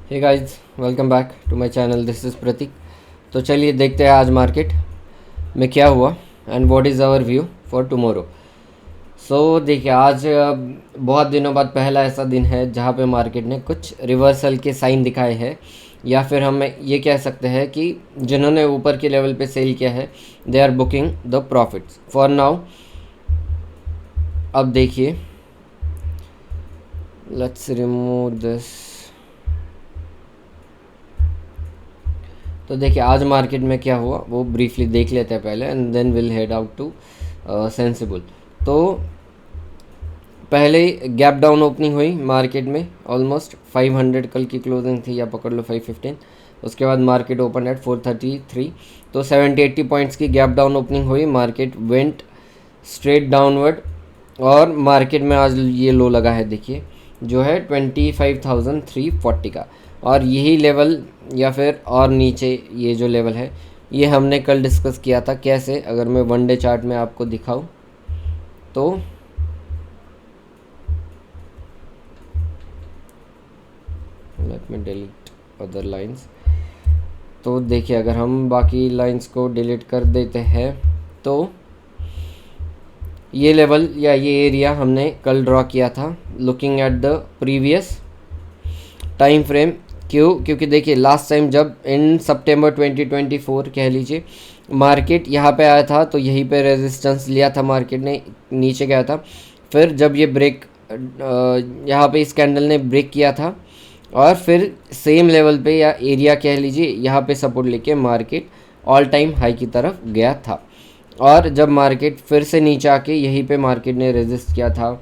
Hey guys, welcome back to my channel. This is Prateek. तो चलिए देखते हैं आज मार्केट में क्या हुआ and what is our view for tomorrow. So देखिए, आज बहुत दिनों बाद पहला ऐसा दिन है जहाँ पे मार्केट ने कुछ रिवर्सल के साइन दिखाए हैं, या फिर हम ये कह सकते हैं कि जिन्होंने ऊपर के लेवल पे सेल किया है they are booking the profits for now. अब देखिए, लेट्स रिमूव दिस। तो देखिए आज मार्केट में क्या हुआ वो ब्रीफली देख लेते हैं पहले, and then will head out to sensible. तो पहले गैप डाउन ओपनिंग हुई मार्केट में, ऑलमोस्ट 500 कल की क्लोजिंग थी, या पकड़ लो 515। उसके बाद मार्केट ओपन एट 433। तो 70-80 पॉइंट्स की गैप डाउन ओपनिंग हुई, मार्केट वेंट स्ट्रेट डाउनवर्ड, और मार्केट में आज ये लो लगा है देखिए, जो है 25,340 का। और यही लेवल या फिर और नीचे ये जो लेवल है ये हमने कल डिस्कस किया था। कैसे, अगर मैं वन डे चार्ट में आपको दिखाऊं तो let me delete other lines. तो देखिए, अगर हम बाकी लाइंस को डिलीट कर देते हैं तो ये लेवल या ये एरिया हमने कल ड्रॉ किया था looking at the previous time frame. क्योंकि देखिए लास्ट टाइम जब इन सितंबर 2024 कह लीजिए मार्केट यहाँ पे आया था तो यहीं पे रेजिस्टेंस लिया था, मार्केट ने नीचे गया था। फिर जब ये ब्रेक यहाँ पे इस कैंडल ने ब्रेक किया था, और फिर सेम लेवल पे या एरिया कह लीजिए यहाँ पे सपोर्ट लेके मार्केट ऑल टाइम हाई की तरफ गया था। और जब मार्केट फिर से नीचे आके यहीं पे मार्केट ने रेजिस्ट किया था।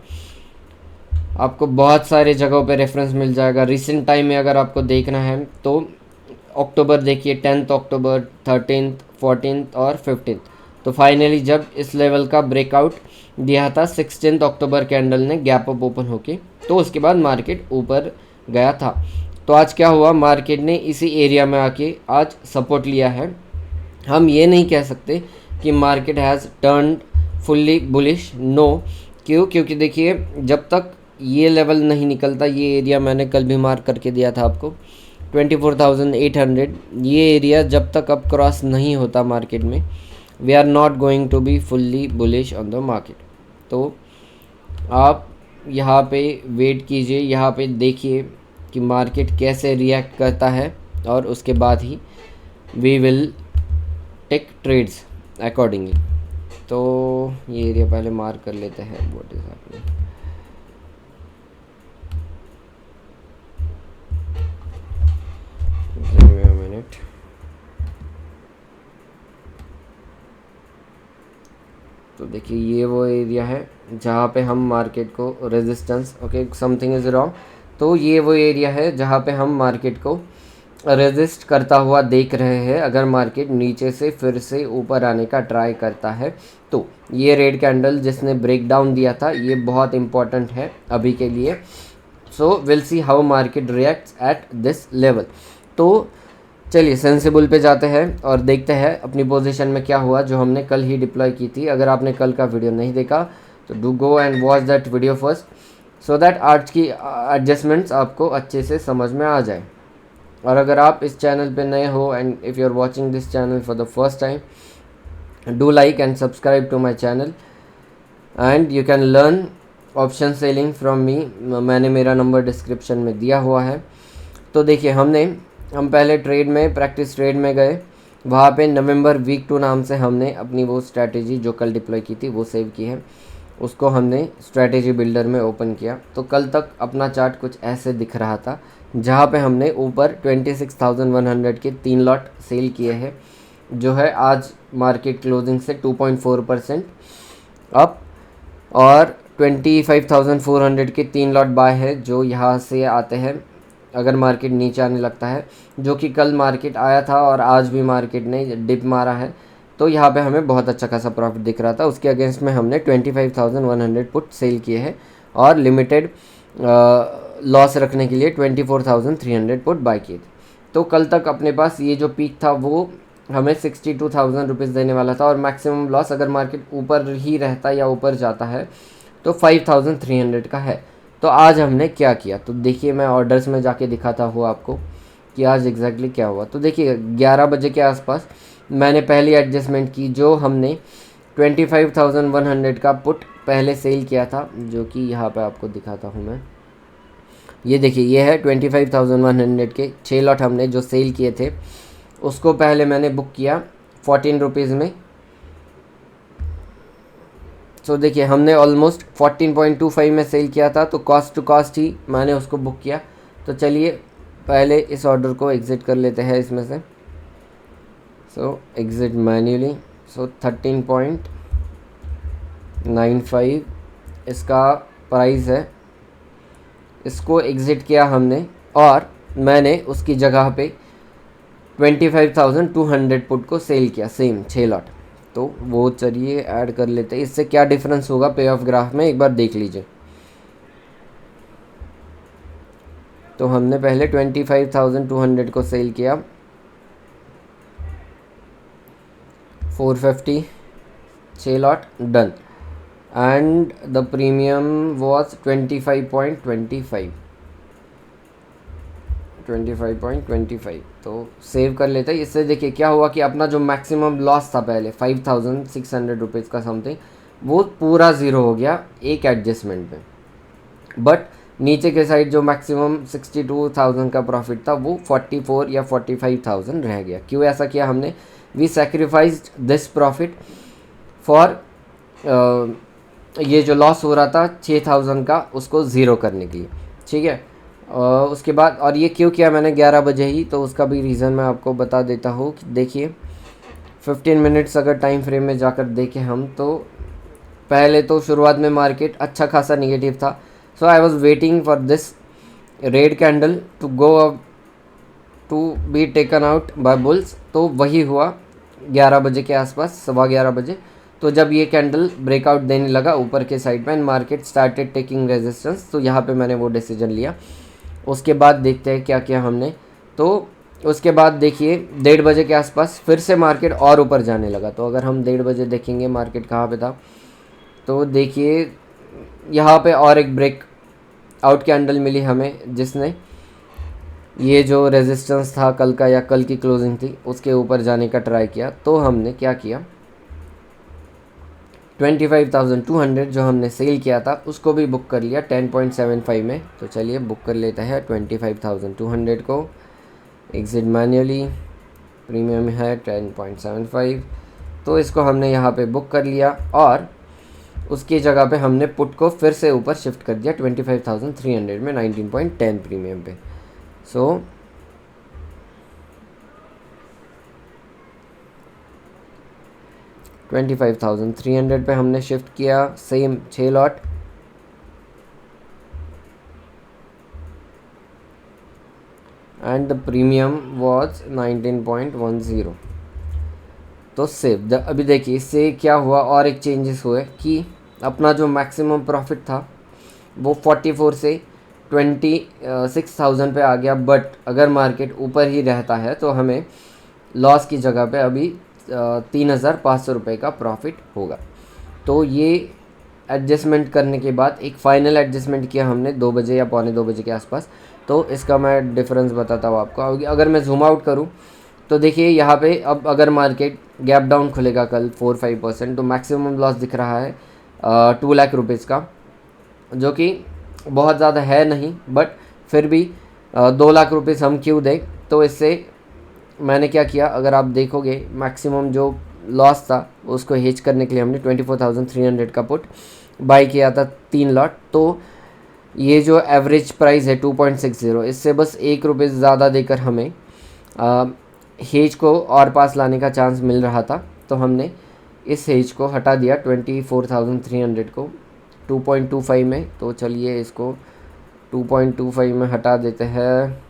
आपको बहुत सारे जगहों पे रेफरेंस मिल जाएगा रिसेंट टाइम में, अगर आपको देखना है तो अक्टूबर देखिए, 10 अक्टूबर, 13, 14 और 15। तो फाइनली जब इस लेवल का ब्रेकआउट दिया था 16 अक्टूबर कैंडल ने गैप अप ओपन होके, तो उसके बाद मार्केट ऊपर गया था। तो आज क्या हुआ, मार्केट ने इसी एरिया में आके आज सपोर्ट लिया है। हम ये नहीं कह सकते कि market has turned fully bullish, no. क्योंकि देखिए जब तक ये लेवल नहीं निकलता, ये एरिया मैंने कल भी मार्क करके दिया था आपको 24,800, ये एरिया जब तक अब क्रॉस नहीं होता मार्केट में, we are not going to be fully bullish on the market. तो आप यहाँ पे वेट कीजिए, यहाँ पे देखिए कि मार्केट कैसे रिएक्ट करता है, और उसके बाद ही we will take trades accordingly. तो ये एरिया पहले मार्क कर लेते हैं what is happening. Give me a minute. तो देखिए ये वो एरिया है जहाँ पे हम मार्केट को resistance, okay something is wrong. तो ये वो एरिया है जहाँ पे हम मार्केट को रेजिस्ट करता हुआ देख रहे हैं। अगर मार्केट नीचे से फिर से ऊपर आने का ट्राई करता है तो ये रेड कैंडल जिसने ब्रेक डाउन दिया था ये बहुत इंपॉर्टेंट है अभी के लिए। So will see how market reacts at this level. तो चलिए सेंसिबल पे जाते हैं और देखते हैं अपनी पोजीशन में क्या हुआ जो हमने कल ही डिप्लॉय की थी। अगर आपने कल का वीडियो नहीं देखा तो do go and watch that video first, so that आज की एडजस्टमेंट्स आपको अच्छे से समझ में आ जाए। और अगर आप इस चैनल पे नए हो and if you are watching this channel for the first time, do like and subscribe to my channel and you can learn option selling from me. मैंने मेरा नंबर डिस्क्रिप्शन में दिया हुआ है। तो देखिए हम पहले ट्रेड में, प्रैक्टिस ट्रेड में गए, वहाँ पे नवंबर वीक 2 नाम से हमने अपनी वो स्ट्रैटेजी जो कल डिप्लॉय की थी वो सेव की है, उसको हमने स्ट्रैटेजी बिल्डर में ओपन किया। तो कल तक अपना चार्ट कुछ ऐसे दिख रहा था, जहाँ पे हमने ऊपर 26,100 के 3 लॉट सेल किए हैं, जो है आज मार्केट क्लोजिंग से 2.4% अप, और 25,400 के 3 लॉट बाय है जो यहाँ से आते हैं अगर मार्केट नीचे आने लगता है, जो कि कल मार्केट आया था और आज भी मार्केट ने डिप मारा है। तो यहाँ पे हमें बहुत अच्छा खासा प्रॉफिट दिख रहा था। उसके अगेंस्ट में हमने 25,100 पुट सेल किए हैं, और लिमिटेड लॉस रखने के लिए 24,300 पुट बाय किए थे। तो कल तक अपने पास ये जो पीक था वो हमें 62,000 रुपीज़ देने वाला था, और मैक्सिमम लॉस अगर मार्केट ऊपर ही रहता या ऊपर जाता है तो 5,300 का है। तो आज हमने क्या किया, तो देखिए मैं ऑर्डर्स में जाके दिखाता हूँ आपको। कि आज एग्जैक्टली क्या हुआ। तो देखिए 11 बजे के आसपास मैंने पहली एडजस्टमेंट की, जो हमने 25,100 का पुट पहले सेल किया था, जो कि यहाँ पे आपको दिखाता हूँ मैं। ये देखिए, ये है 25,100 के 6 लॉट हमने जो सेल किए थे, उसको पहले मैंने बुक किया 14 रुपीज़ में। सो देखिए हमने ऑलमोस्ट 14.25 में सेल किया था, तो कॉस्ट टू कॉस्ट ही मैंने उसको बुक किया। तो चलिए पहले इस ऑर्डर को एग्ज़िट कर लेते हैं इसमें से। सो एग्ज़िट मैन्युअली। सो 13.95 इसका प्राइस है, इसको एग्ज़िट किया हमने, और मैंने उसकी जगह पे 25,200 पुट को सेल किया, सेम 6 लॉट। तो वो चलिए ऐड कर लेते हैं, इससे क्या डिफरेंस होगा पे ऑफ ग्राफ में एक बार देख लीजिए। तो हमने पहले 25,200 को सेल किया, 450 6 lot done, and the premium was 25.25। तो सेव कर लेते हैं। इससे देखिए क्या हुआ कि अपना जो मैक्सिमम लॉस था पहले 5,600 रुपीज़ का समथिंग, वो पूरा ज़ीरो हो गया एक एडजस्टमेंट में। बट नीचे के साइड जो मैक्सिमम 62,000 का प्रॉफिट था, वो 44 या 45,000 रह गया। क्यों ऐसा किया हमने? We sacrificed this profit for ये जो लॉस हो रहा था 6,000 का, उसको ज़ीरो करने के लिए, ठीक है। उसके बाद, और ये क्यों किया मैंने 11 बजे ही, तो उसका भी रीज़न मैं आपको बता देता हूँ कि देखिए 15 मिनट्स अगर टाइम फ्रेम में जाकर देखें हम, तो पहले तो शुरुआत में मार्केट अच्छा खासा निगेटिव था। So I was waiting for this red candle to go up to be taken out by bulls. तो वही हुआ 11 बजे के आसपास, 11:15 बजे। तो जब ये कैंडल ब्रेकआउट देने लगा ऊपर के साइड में, मार्केट स्टार्टेड टेकिंग रेजिस्टेंस, तो यहाँ पे मैंने वो डिसीजन लिया। उसके बाद देखते हैं क्या किया हमने। तो उसके बाद देखिए 1:30 बजे के आसपास फिर से मार्केट और ऊपर जाने लगा। तो अगर हम 1:30 बजे देखेंगे मार्केट कहाँ पे था, तो देखिए यहाँ पे और एक ब्रेक आउट कैंडल मिली हमें, जिसने ये जो रेजिस्टेंस था कल का, या कल की क्लोजिंग थी, उसके ऊपर जाने का ट्राई किया। तो हमने क्या किया, 25,200 जो हमने सेल किया था, उसको भी बुक कर लिया 10.75 में। तो चलिए बुक कर लेते हैं 25,200 को, एग्जिट मैन्युअली, प्रीमियम है 10.75। तो इसको हमने यहाँ पे बुक कर लिया, और उसकी जगह पे हमने पुट को फिर से ऊपर शिफ्ट कर दिया 25,300 में 19.10 प्रीमियम पे। सो 25,300 पे हमने शिफ्ट किया, same 6 lot, and the premium was 19.10। तो सेव। अभी देखिए इससे क्या हुआ, और एक चेंजेस हुए कि अपना जो मैक्सिमम प्रॉफिट था वो 44 से 26,000 पे आ गया। बट अगर मार्केट ऊपर ही रहता है तो हमें लॉस की जगह पे अभी 3,500 रुपये का प्रॉफिट होगा। तो ये एडजस्टमेंट करने के बाद एक फ़ाइनल एडजस्टमेंट किया हमने 2 बजे या 2:45 बजे के आसपास। तो इसका मैं डिफरेंस बताता हूँ आपको। अगर मैं जूम आउट करूँ तो देखिए यहाँ पे अब अगर मार्केट गैप डाउन खुलेगा कल 4-5%, तो मैक्सिमम लॉस दिख रहा है 2 लाख रुपीज़ का, जो कि बहुत ज़्यादा है नहीं, बट फिर भी 2 लाख रुपीज़ हम क्यों दें। तो इससे मैंने क्या किया, अगर आप देखोगे मैक्सिमम जो लॉस था उसको हेज करने के लिए हमने 24,300 का पुट बाई किया था 3 लॉट। तो ये जो एवरेज प्राइस है 2.60, इससे बस 1 रुपये ज़्यादा देकर हमें हेज को और पास लाने का चांस मिल रहा था। तो हमने इस हेज को हटा दिया 24,300 को 2.25 में। तो चलिए इसको 2.25 में हटा देते हैं,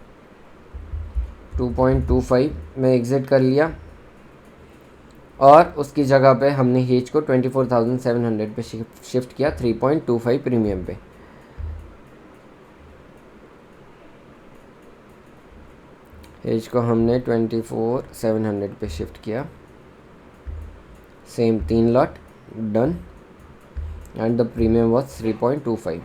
2.25 में एग्ज़िट कर लिया, और उसकी जगह पे हमने हेज को 24,700 पे शिफ्ट किया 3.25 प्रीमियम पे। हेज को हमने 24,700 पे शिफ्ट किया, same 3 lot done, and the premium was 3.25।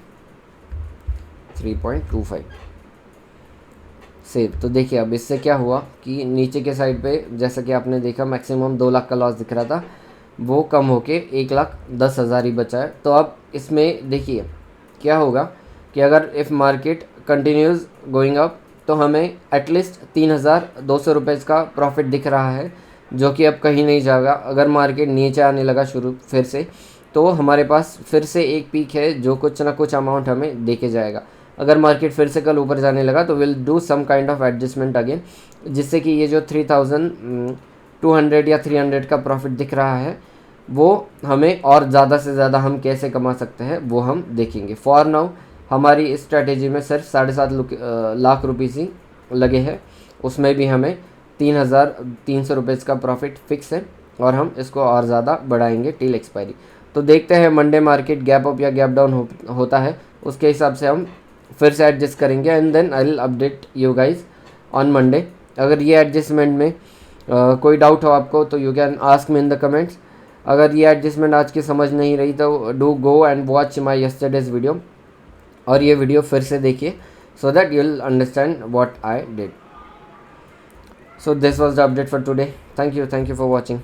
Save. तो देखिए अब इससे क्या हुआ कि नीचे के साइड पे जैसा कि आपने देखा मैक्सिमम 2 लाख का लॉस दिख रहा था, वो कम होके 1,10,000 ही बचा है। तो अब इसमें देखिए क्या होगा कि अगर if market continues going up तो हमें एटलीस्ट 3,200 रुपये का प्रॉफिट दिख रहा है, जो कि अब कहीं नहीं जाएगा। अगर मार्केट नीचे आने लगा शुरू फिर से, तो हमारे पास फिर से एक पीक है जो कुछ ना कुछ अमाउंट हमें दे के जाएगा। अगर मार्केट फिर से कल ऊपर जाने लगा तो will do some kind of adjustment again, जिससे कि ये जो 3,200 या 300 का प्रॉफिट दिख रहा है वो हमें और ज़्यादा से ज़्यादा हम कैसे कमा सकते हैं वो हम देखेंगे। फॉर नाउ हमारी इस स्ट्रैटेजी में सिर्फ 7.5 लाख रुपीज़ ही लगे हैं, उसमें भी हमें 3,300 रुपये का प्रॉफिट फिक्स है और हम इसको और ज़्यादा बढ़ाएंगे टिल एक्सपायरी। तो देखते हैं मंडे मार्केट गैप अप या गैप डाउन होता है, उसके हिसाब से हम फिर से एडजस्ट करेंगे and then I will update you guys on Monday. अगर ये एडजस्टमेंट में कोई डाउट हो आपको तो you can ask me in the comments. अगर ये एडजस्टमेंट आज की समझ नहीं रही तो do go and watch my yesterday's video, और ये वीडियो फिर से देखिए so that you will understand what I did. So this was the update for today. Thank you for watching.